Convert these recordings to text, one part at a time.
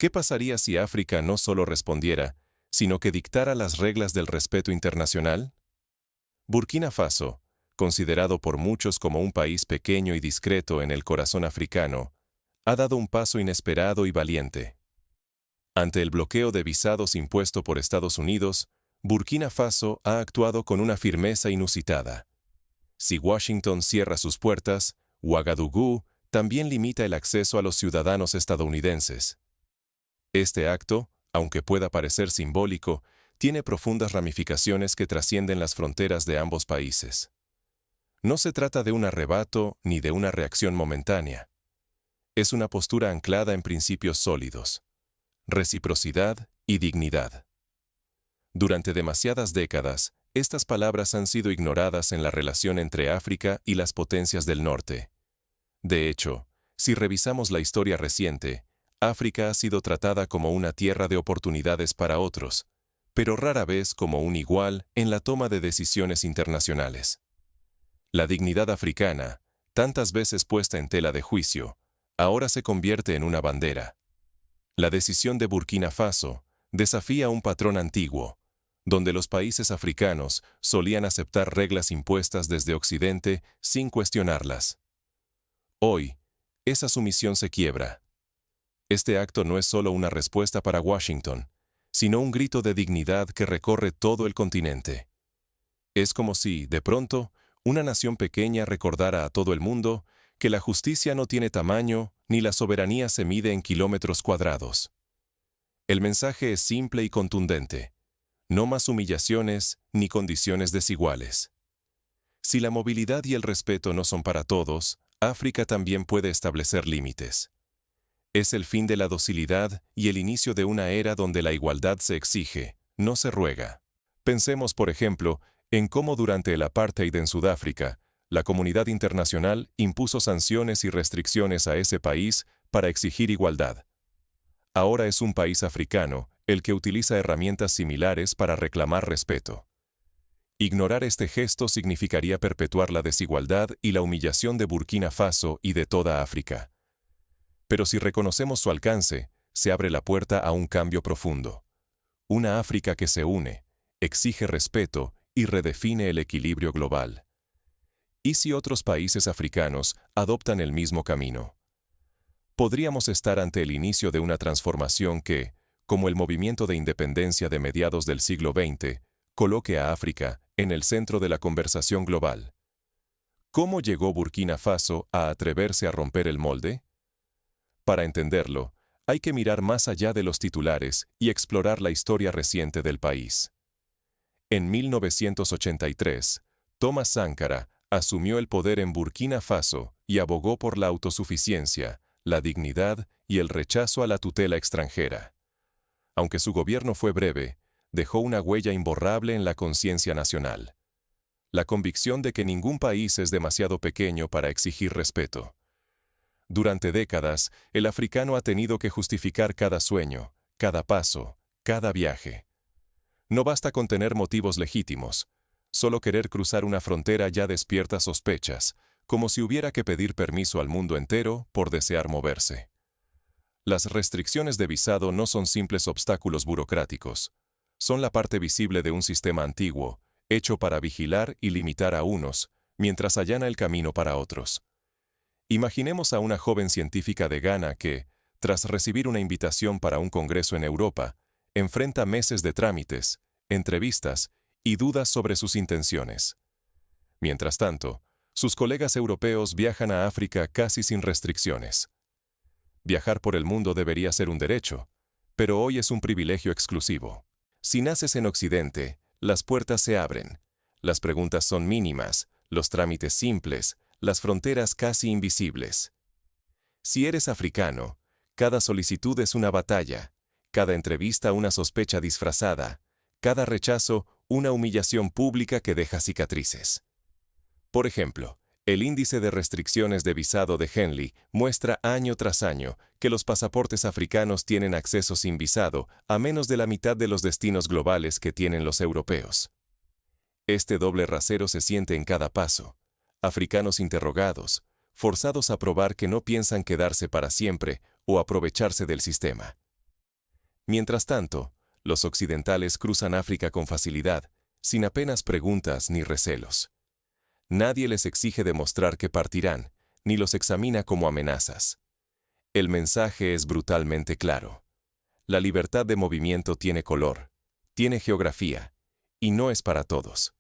¿Qué pasaría si África no solo respondiera, sino que dictara las reglas del respeto internacional? Burkina Faso, considerado por muchos como un país pequeño y discreto en el corazón africano, ha dado un paso inesperado y valiente. Ante el bloqueo de visados impuesto por Estados Unidos, Burkina Faso ha actuado con una firmeza inusitada. Si Washington cierra sus puertas, Ouagadougou también limita el acceso a los ciudadanos estadounidenses. Este acto, aunque pueda parecer simbólico, tiene profundas ramificaciones que trascienden las fronteras de ambos países. No se trata de un arrebato ni de una reacción momentánea. Es una postura anclada en principios sólidos: reciprocidad y dignidad. Durante demasiadas décadas, estas palabras han sido ignoradas en la relación entre África y las potencias del norte. De hecho, si revisamos la historia reciente, África ha sido tratada como una tierra de oportunidades para otros, pero rara vez como un igual en la toma de decisiones internacionales. La dignidad africana, tantas veces puesta en tela de juicio, ahora se convierte en una bandera. La decisión de Burkina Faso desafía un patrón antiguo, donde los países africanos solían aceptar reglas impuestas desde Occidente sin cuestionarlas. Hoy, esa sumisión se quiebra. Este acto no es solo una respuesta para Washington, sino un grito de dignidad que recorre todo el continente. Es como si, de pronto, una nación pequeña recordara a todo el mundo que la justicia no tiene tamaño ni la soberanía se mide en kilómetros cuadrados. El mensaje es simple y contundente: no más humillaciones ni condiciones desiguales. Si la movilidad y el respeto no son para todos, África también puede establecer límites. Es el fin de la docilidad y el inicio de una era donde la igualdad se exige, no se ruega. Pensemos, por ejemplo, en cómo durante el apartheid en Sudáfrica, la comunidad internacional impuso sanciones y restricciones a ese país para exigir igualdad. Ahora es un país africano el que utiliza herramientas similares para reclamar respeto. Ignorar este gesto significaría perpetuar la desigualdad y la humillación de Burkina Faso y de toda África. Pero si reconocemos su alcance, se abre la puerta a un cambio profundo. Una África que se une, exige respeto y redefine el equilibrio global. ¿Y si otros países africanos adoptan el mismo camino? Podríamos estar ante el inicio de una transformación que, como el movimiento de independencia de mediados del siglo XX, coloque a África en el centro de la conversación global. ¿Cómo llegó Burkina Faso a atreverse a romper el molde? Para entenderlo, hay que mirar más allá de los titulares y explorar la historia reciente del país. En 1983, Thomas Sankara asumió el poder en Burkina Faso y abogó por la autosuficiencia, la dignidad y el rechazo a la tutela extranjera. Aunque su gobierno fue breve, dejó una huella imborrable en la conciencia nacional. La convicción de que ningún país es demasiado pequeño para exigir respeto. Durante décadas, el africano ha tenido que justificar cada sueño, cada paso, cada viaje. No basta con tener motivos legítimos. Solo querer cruzar una frontera ya despierta sospechas, como si hubiera que pedir permiso al mundo entero por desear moverse. Las restricciones de visado no son simples obstáculos burocráticos. Son la parte visible de un sistema antiguo, hecho para vigilar y limitar a unos, mientras allana el camino para otros. Imaginemos a una joven científica de Ghana que, tras recibir una invitación para un congreso en Europa, enfrenta meses de trámites, entrevistas y dudas sobre sus intenciones. Mientras tanto, sus colegas europeos viajan a África casi sin restricciones. Viajar por el mundo debería ser un derecho, pero hoy es un privilegio exclusivo. Si naces en Occidente, las puertas se abren. Las preguntas son mínimas, los trámites simples, las fronteras casi invisibles. Si eres africano, cada solicitud es una batalla, cada entrevista una sospecha disfrazada, cada rechazo una humillación pública que deja cicatrices. Por ejemplo, el índice de restricciones de visado de Henley muestra año tras año que los pasaportes africanos tienen acceso sin visado a menos de la mitad de los destinos globales que tienen los europeos. Este doble rasero se siente en cada paso. Africanos interrogados, forzados a probar que no piensan quedarse para siempre o aprovecharse del sistema. Mientras tanto, los occidentales cruzan África con facilidad, sin apenas preguntas ni recelos. Nadie les exige demostrar que partirán, ni los examina como amenazas. El mensaje es brutalmente claro. La libertad de movimiento tiene color, tiene geografía, y no es para todos.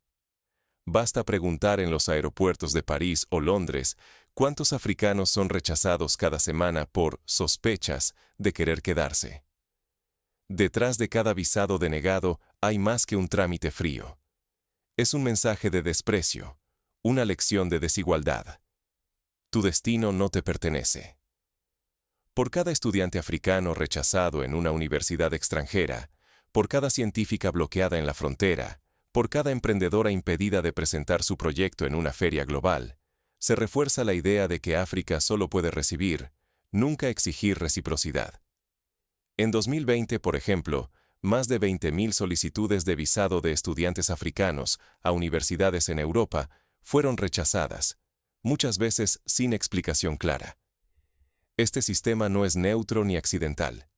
Basta preguntar en los aeropuertos de París o Londres cuántos africanos son rechazados cada semana por sospechas de querer quedarse. Detrás de cada visado denegado hay más que un trámite frío. Es un mensaje de desprecio, una lección de desigualdad. Tu destino no te pertenece. Por cada estudiante africano rechazado en una universidad extranjera, por cada científica bloqueada en la frontera, por cada emprendedora impedida de presentar su proyecto en una feria global, se refuerza la idea de que África solo puede recibir, nunca exigir reciprocidad. En 2020, por ejemplo, más de 20.000 solicitudes de visado de estudiantes africanos a universidades en Europa fueron rechazadas, muchas veces sin explicación clara. Este sistema no es neutro ni accidental.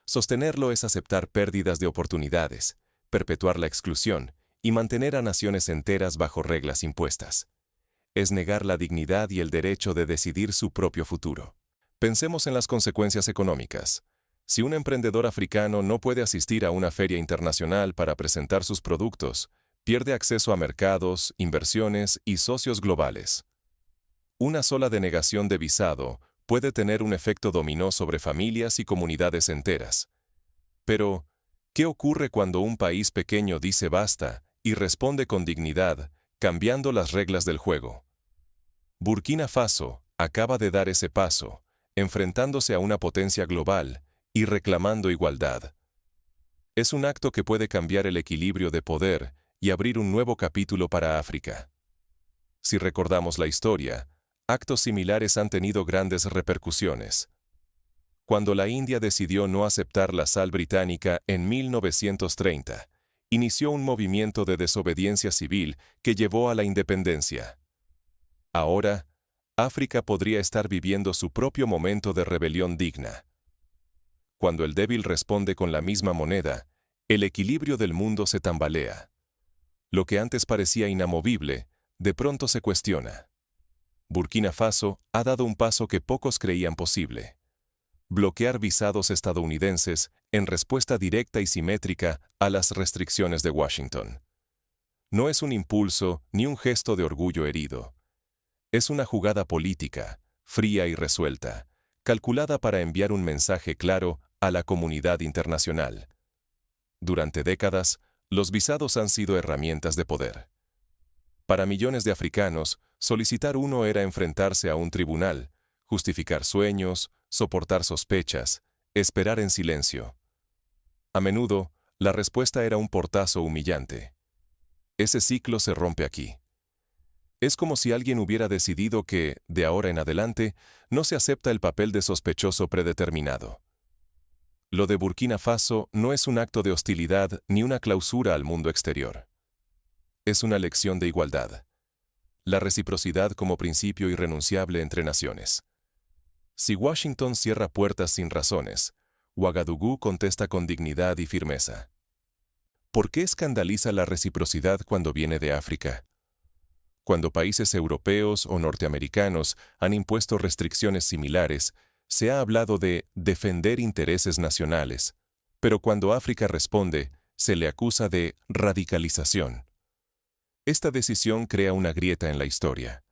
Sostenerlo es aceptar pérdidas de oportunidades, perpetuar la exclusión y mantener a naciones enteras bajo reglas impuestas. Es negar la dignidad y el derecho de decidir su propio futuro. Pensemos en las consecuencias económicas. Si un emprendedor africano no puede asistir a una feria internacional para presentar sus productos, pierde acceso a mercados, inversiones y socios globales. Una sola denegación de visado puede tener un efecto dominó sobre familias y comunidades enteras. Pero, ¿qué ocurre cuando un país pequeño dice basta y responde con dignidad, cambiando las reglas del juego? Burkina Faso acaba de dar ese paso, enfrentándose a una potencia global y reclamando igualdad. Es un acto que puede cambiar el equilibrio de poder y abrir un nuevo capítulo para África. Si recordamos la historia, actos similares han tenido grandes repercusiones. Cuando la India decidió no aceptar la sal británica en 1930, inició un movimiento de desobediencia civil que llevó a la independencia. Ahora, África podría estar viviendo su propio momento de rebelión digna. Cuando el débil responde con la misma moneda, el equilibrio del mundo se tambalea. Lo que antes parecía inamovible, de pronto se cuestiona. Burkina Faso ha dado un paso que pocos creían posible. Bloquear visados estadounidenses en respuesta directa y simétrica a las restricciones de Washington. No es un impulso ni un gesto de orgullo herido. Es una jugada política, fría y resuelta, calculada para enviar un mensaje claro a la comunidad internacional. Durante décadas, los visados han sido herramientas de poder. Para millones de africanos, solicitar uno era enfrentarse a un tribunal, justificar sueños, soportar sospechas, esperar en silencio. A menudo, la respuesta era un portazo humillante. Ese ciclo se rompe aquí. Es como si alguien hubiera decidido que, de ahora en adelante, no se acepta el papel de sospechoso predeterminado. Lo de Burkina Faso no es un acto de hostilidad ni una clausura al mundo exterior. Es una lección de igualdad. La reciprocidad como principio irrenunciable entre naciones. Si Washington cierra puertas sin razones, Ouagadougou contesta con dignidad y firmeza. ¿Por qué escandaliza la reciprocidad cuando viene de África? Cuando países europeos o norteamericanos han impuesto restricciones similares, se ha hablado de defender intereses nacionales, pero cuando África responde, se le acusa de radicalización. Esta decisión crea una grieta en la historia.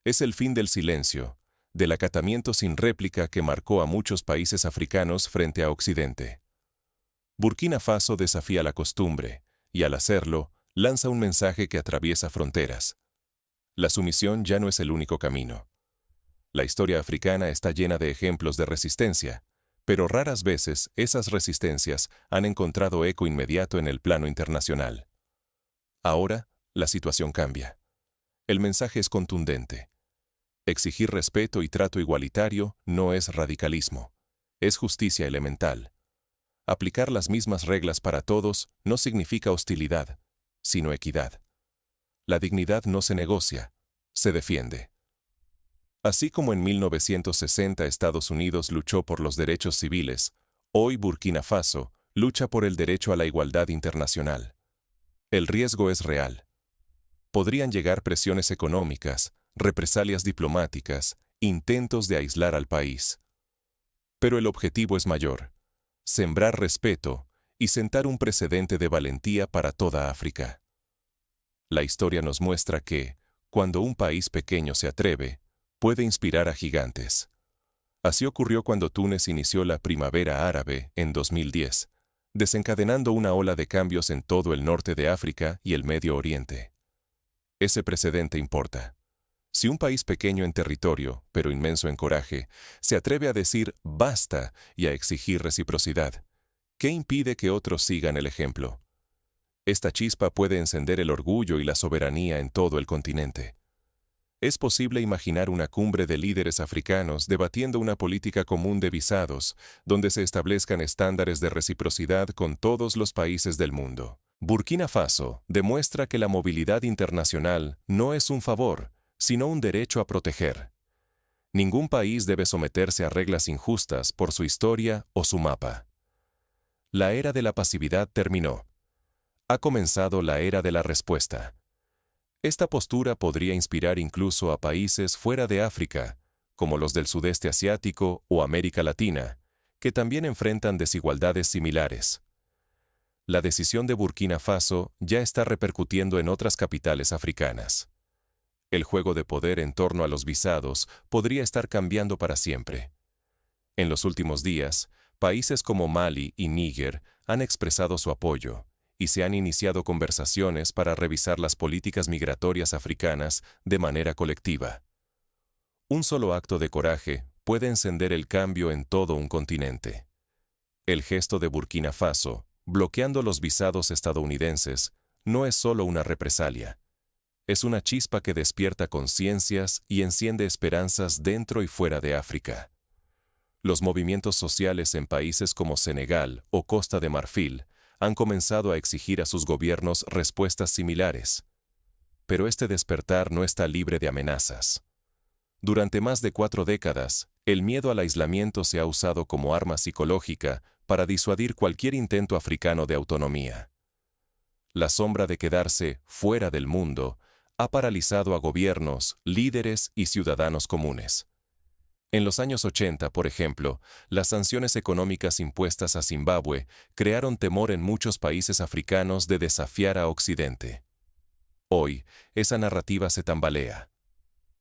Es el fin del silencio, del acatamiento sin réplica que marcó a muchos países africanos frente a Occidente. Burkina Faso desafía la costumbre, y al hacerlo, lanza un mensaje que atraviesa fronteras. La sumisión ya no es el único camino. La historia africana está llena de ejemplos de resistencia, pero raras veces esas resistencias han encontrado eco inmediato en el plano internacional. Ahora, la situación cambia. El mensaje es contundente. Exigir respeto y trato igualitario no es radicalismo, es justicia elemental. Aplicar las mismas reglas para todos no significa hostilidad, sino equidad. La dignidad no se negocia, se defiende. Así como en 1960 Estados Unidos luchó por los derechos civiles, hoy Burkina Faso lucha por el derecho a la igualdad internacional. El riesgo es real. Podrían llegar presiones económicas, represalias diplomáticas, intentos de aislar al país. Pero el objetivo es mayor: sembrar respeto y sentar un precedente de valentía para toda África. La historia nos muestra que, cuando un país pequeño se atreve, puede inspirar a gigantes. Así ocurrió cuando Túnez inició la Primavera Árabe en 2010, desencadenando una ola de cambios en todo el norte de África y el Medio Oriente. Ese precedente importa. Si un país pequeño en territorio, pero inmenso en coraje, se atreve a decir basta y a exigir reciprocidad, ¿qué impide que otros sigan el ejemplo? Esta chispa puede encender el orgullo y la soberanía en todo el continente. Es posible imaginar una cumbre de líderes africanos debatiendo una política común de visados, donde se establezcan estándares de reciprocidad con todos los países del mundo. Burkina Faso demuestra que la movilidad internacional no es un favor, sino un derecho a proteger. Ningún país debe someterse a reglas injustas por su historia o su mapa. La era de la pasividad terminó. Ha comenzado la era de la respuesta. Esta postura podría inspirar incluso a países fuera de África, como los del sudeste asiático o América Latina, que también enfrentan desigualdades similares. La decisión de Burkina Faso ya está repercutiendo en otras capitales africanas. El juego de poder en torno a los visados podría estar cambiando para siempre. En los últimos días, países como Mali y Níger han expresado su apoyo, y se han iniciado conversaciones para revisar las políticas migratorias africanas de manera colectiva. Un solo acto de coraje puede encender el cambio en todo un continente. El gesto de Burkina Faso, bloqueando los visados estadounidenses, no es solo una represalia. Es una chispa que despierta conciencias y enciende esperanzas dentro y fuera de África. Los movimientos sociales en países como Senegal o Costa de Marfil han comenzado a exigir a sus gobiernos respuestas similares. Pero este despertar no está libre de amenazas. Durante más de 4 décadas, el miedo al aislamiento se ha usado como arma psicológica para disuadir cualquier intento africano de autonomía. La sombra de quedarse fuera del mundo ha paralizado a gobiernos, líderes y ciudadanos comunes. En los años 80, por ejemplo, las sanciones económicas impuestas a Zimbabue crearon temor en muchos países africanos de desafiar a Occidente. Hoy, esa narrativa se tambalea.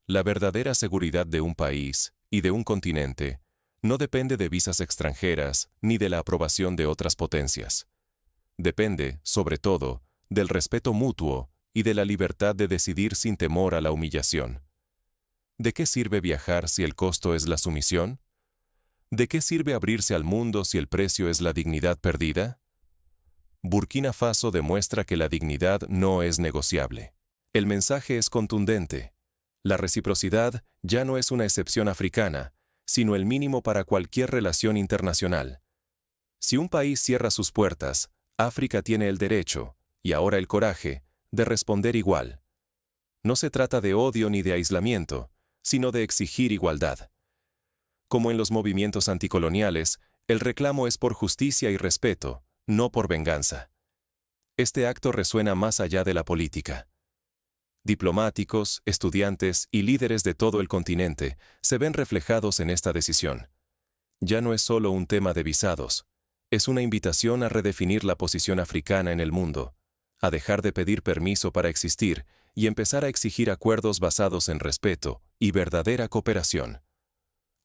La verdadera seguridad de un país y de un continente no depende de visas extranjeras ni de la aprobación de otras potencias. Depende, sobre todo, del respeto mutuo y de la libertad de decidir sin temor a la humillación. ¿De qué sirve viajar si el costo es la sumisión? ¿De qué sirve abrirse al mundo si el precio es la dignidad perdida? Burkina Faso demuestra que la dignidad no es negociable. El mensaje es contundente. La reciprocidad ya no es una excepción africana, sino el mínimo para cualquier relación internacional. Si un país cierra sus puertas, África tiene el derecho, y ahora el coraje, de responder igual. No se trata de odio ni de aislamiento, sino de exigir igualdad. Como en los movimientos anticoloniales, el reclamo es por justicia y respeto, no por venganza. Este acto resuena más allá de la política. Diplomáticos, estudiantes y líderes de todo el continente se ven reflejados en esta decisión. Ya no es solo un tema de visados, es una invitación a redefinir la posición africana en el mundo, a dejar de pedir permiso para existir y empezar a exigir acuerdos basados en respeto y verdadera cooperación.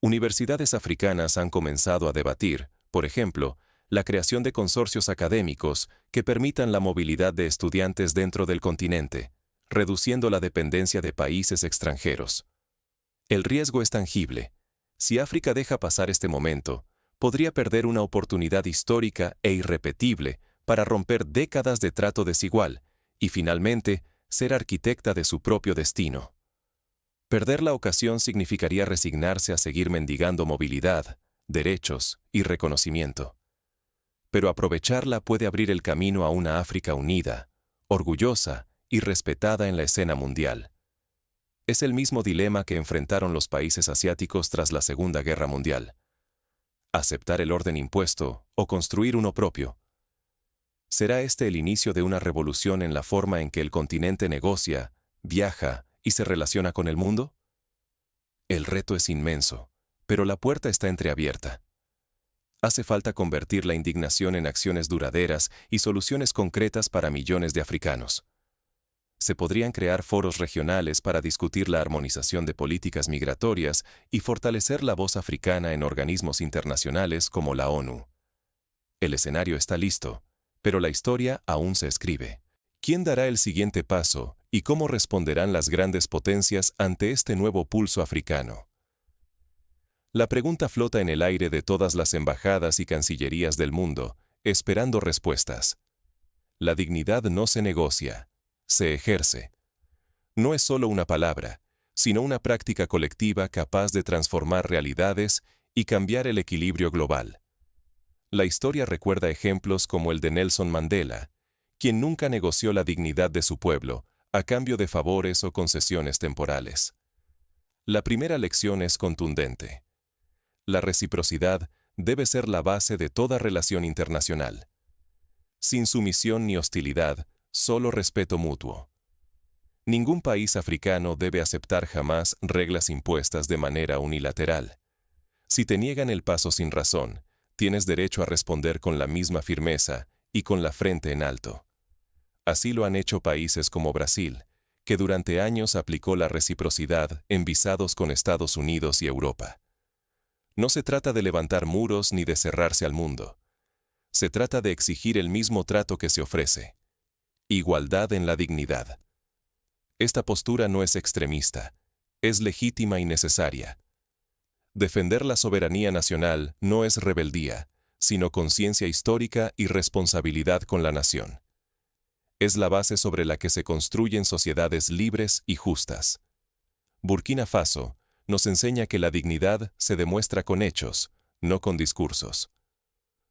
Universidades africanas han comenzado a debatir, por ejemplo, la creación de consorcios académicos que permitan la movilidad de estudiantes dentro del continente, reduciendo la dependencia de países extranjeros. El riesgo es tangible. Si África deja pasar este momento, podría perder una oportunidad histórica e irrepetible para romper décadas de trato desigual y, finalmente, ser arquitecta de su propio destino. Perder la ocasión significaría resignarse a seguir mendigando movilidad, derechos y reconocimiento. Pero aprovecharla puede abrir el camino a una África unida, orgullosa y respetada en la escena mundial. Es el mismo dilema que enfrentaron los países asiáticos tras la Segunda Guerra Mundial. Aceptar el orden impuesto o construir uno propio, ¿Será este el inicio de una revolución en la forma en que el continente negocia, viaja y se relaciona con el mundo? El reto es inmenso, pero la puerta está entreabierta. Hace falta convertir la indignación en acciones duraderas y soluciones concretas para millones de africanos. Se podrían crear foros regionales para discutir la armonización de políticas migratorias y fortalecer la voz africana en organismos internacionales como la ONU. El escenario está listo, pero la historia aún se escribe. ¿Quién dará el siguiente paso y cómo responderán las grandes potencias ante este nuevo pulso africano? La pregunta flota en el aire de todas las embajadas y cancillerías del mundo, esperando respuestas. La dignidad no se negocia, se ejerce. No es solo una palabra, sino una práctica colectiva capaz de transformar realidades y cambiar el equilibrio global. La historia recuerda ejemplos como el de Nelson Mandela, quien nunca negoció la dignidad de su pueblo a cambio de favores o concesiones temporales. La primera lección es contundente. La reciprocidad debe ser la base de toda relación internacional. Sin sumisión ni hostilidad, solo respeto mutuo. Ningún país africano debe aceptar jamás reglas impuestas de manera unilateral. Si te niegan el paso sin razón, tienes derecho a responder con la misma firmeza y con la frente en alto. Así lo han hecho países como Brasil, que durante años aplicó la reciprocidad en visados con Estados Unidos y Europa. No se trata de levantar muros ni de cerrarse al mundo. Se trata de exigir el mismo trato que se ofrece. Igualdad en la dignidad. Esta postura no es extremista, es legítima y necesaria. Defender la soberanía nacional no es rebeldía, sino conciencia histórica y responsabilidad con la nación. Es la base sobre la que se construyen sociedades libres y justas. Burkina Faso nos enseña que la dignidad se demuestra con hechos, no con discursos.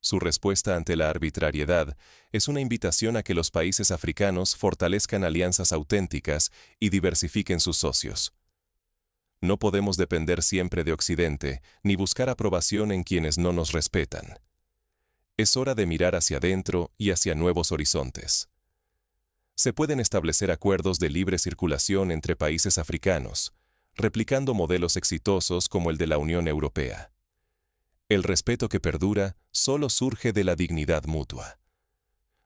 Su respuesta ante la arbitrariedad es una invitación a que los países africanos fortalezcan alianzas auténticas y diversifiquen sus socios. No podemos depender siempre de Occidente, ni buscar aprobación en quienes no nos respetan. Es hora de mirar hacia adentro y hacia nuevos horizontes. Se pueden establecer acuerdos de libre circulación entre países africanos, replicando modelos exitosos como el de la Unión Europea. El respeto que perdura solo surge de la dignidad mutua.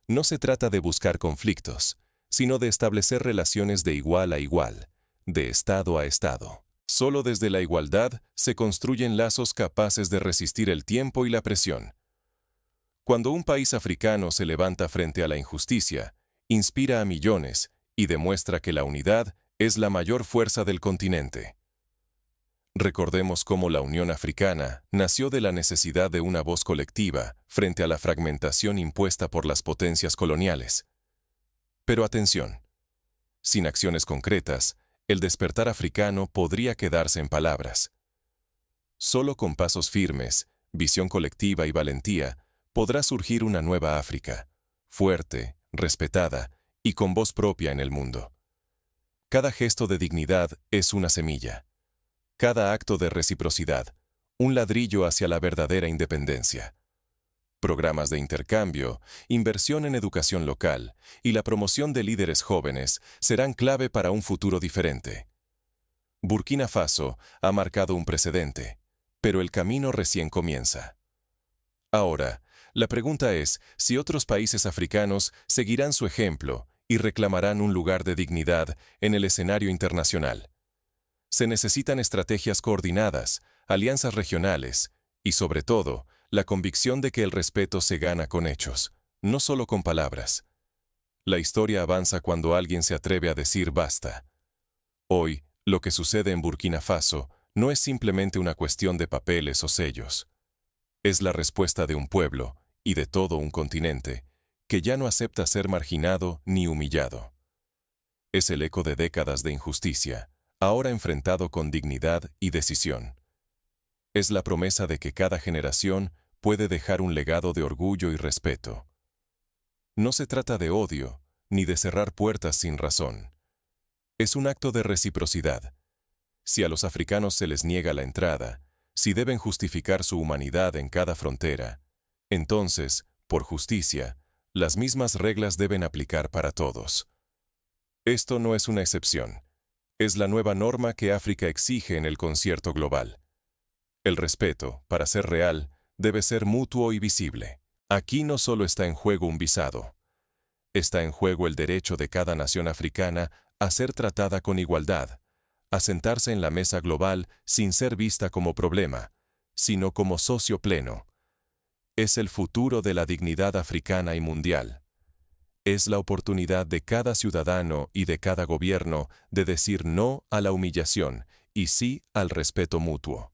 No se trata de buscar conflictos, sino de establecer relaciones de igual a igual, de Estado a Estado. Solo desde la igualdad se construyen lazos capaces de resistir el tiempo y la presión. Cuando un país africano se levanta frente a la injusticia, inspira a millones y demuestra que la unidad es la mayor fuerza del continente. Recordemos cómo la Unión Africana nació de la necesidad de una voz colectiva frente a la fragmentación impuesta por las potencias coloniales. Pero atención, sin acciones concretas, el despertar africano podría quedarse en palabras. Solo con pasos firmes, visión colectiva y valentía, podrá surgir una nueva África, fuerte, respetada y con voz propia en el mundo. Cada gesto de dignidad es una semilla. Cada acto de reciprocidad, un ladrillo hacia la verdadera independencia. Programas de intercambio, inversión en educación local y la promoción de líderes jóvenes serán clave para un futuro diferente. Burkina Faso ha marcado un precedente, pero el camino recién comienza. Ahora, la pregunta es si otros países africanos seguirán su ejemplo y reclamarán un lugar de dignidad en el escenario internacional. Se necesitan estrategias coordinadas, alianzas regionales y, sobre todo, la convicción de que el respeto se gana con hechos, no solo con palabras. La historia avanza cuando alguien se atreve a decir basta. Hoy, lo que sucede en Burkina Faso no es simplemente una cuestión de papeles o sellos. Es la respuesta de un pueblo, y de todo un continente, que ya no acepta ser marginado ni humillado. Es el eco de décadas de injusticia, ahora enfrentado con dignidad y decisión. Es la promesa de que cada generación puede dejar un legado de orgullo y respeto. No se trata de odio, ni de cerrar puertas sin razón. Es un acto de reciprocidad. Si a los africanos se les niega la entrada, si deben justificar su humanidad en cada frontera, entonces, por justicia, Las mismas reglas deben aplicar para todos. Esto no es una excepción. Es la nueva norma que África exige en el concierto global. El respeto, para ser real, debe ser mutuo y visible. Aquí no solo está en juego un visado. Está en juego el derecho de cada nación africana a ser tratada con igualdad, a sentarse en la mesa global sin ser vista como problema, sino como socio pleno. Es el futuro de la dignidad africana y mundial. Es la oportunidad de cada ciudadano y de cada gobierno de decir no a la humillación y sí al respeto mutuo.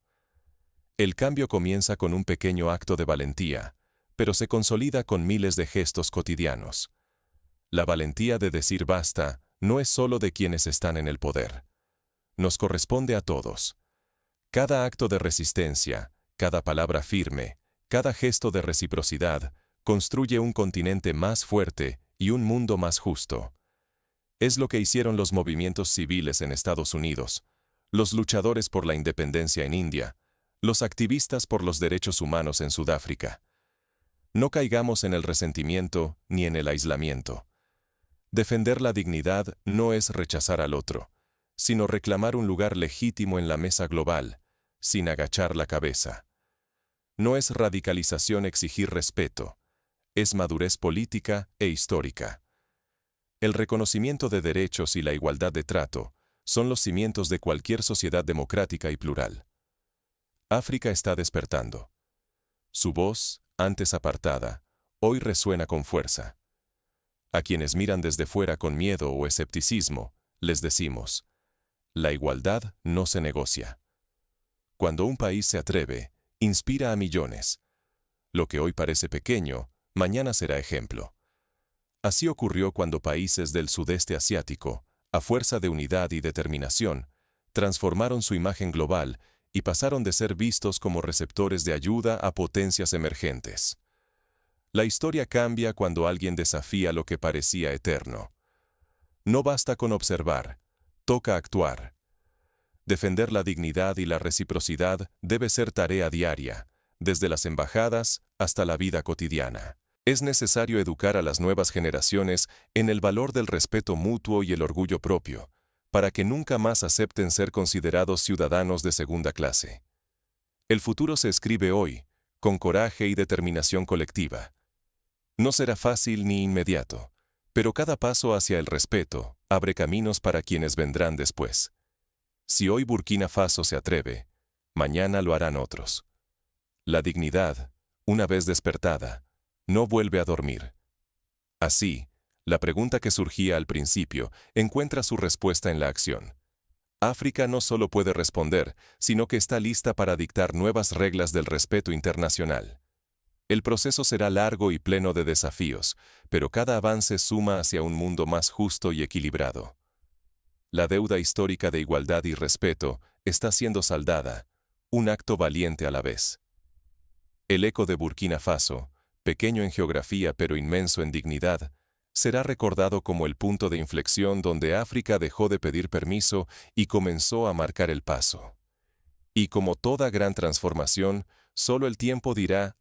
El cambio comienza con un pequeño acto de valentía, pero se consolida con miles de gestos cotidianos. La valentía de decir basta no es solo de quienes están en el poder. Nos corresponde a todos. Cada acto de resistencia, cada palabra firme, cada gesto de reciprocidad, construye un continente más fuerte y un mundo más justo. Es lo que hicieron los movimientos civiles en Estados Unidos, los luchadores por la independencia en India, los activistas por los derechos humanos en Sudáfrica. No caigamos en el resentimiento ni en el aislamiento. Defender la dignidad no es rechazar al otro, sino reclamar un lugar legítimo en la mesa global, sin agachar la cabeza. No es radicalización exigir respeto, es madurez política e histórica. El reconocimiento de derechos y la igualdad de trato son los cimientos de cualquier sociedad democrática y plural. África está despertando. Su voz, antes apartada, hoy resuena con fuerza. A quienes miran desde fuera con miedo o escepticismo, les decimos: la igualdad no se negocia. Cuando un país se atreve, inspira a millones. Lo que hoy parece pequeño, mañana será ejemplo. Así ocurrió cuando países del sudeste asiático, a fuerza de unidad y determinación, transformaron su imagen global y pasaron de ser vistos como receptores de ayuda a potencias emergentes. La historia cambia cuando alguien desafía lo que parecía eterno. No basta con observar, toca actuar. Defender la dignidad y la reciprocidad debe ser tarea diaria, desde las embajadas hasta la vida cotidiana. Es necesario educar a las nuevas generaciones en el valor del respeto mutuo y el orgullo propio, para que nunca más acepten ser considerados ciudadanos de segunda clase. El futuro se escribe hoy, con coraje y determinación colectiva. No será fácil ni inmediato, pero cada paso hacia el respeto abre caminos para quienes vendrán después. Si hoy Burkina Faso se atreve, mañana lo harán otros. La dignidad, una vez despertada, no vuelve a dormir. Así, la pregunta que surgía al principio encuentra su respuesta en la acción. África no solo puede responder, sino que está lista para dictar nuevas reglas del respeto internacional. El proceso será largo y pleno de desafíos, pero cada avance suma hacia un mundo más justo y equilibrado. La deuda histórica de igualdad y respeto está siendo saldada, un acto valiente a la vez. El eco de Burkina Faso, pequeño en geografía pero inmenso en dignidad, será recordado como el punto de inflexión donde África dejó de pedir permiso y comenzó a marcar el paso. Y como toda gran transformación, solo el tiempo dirá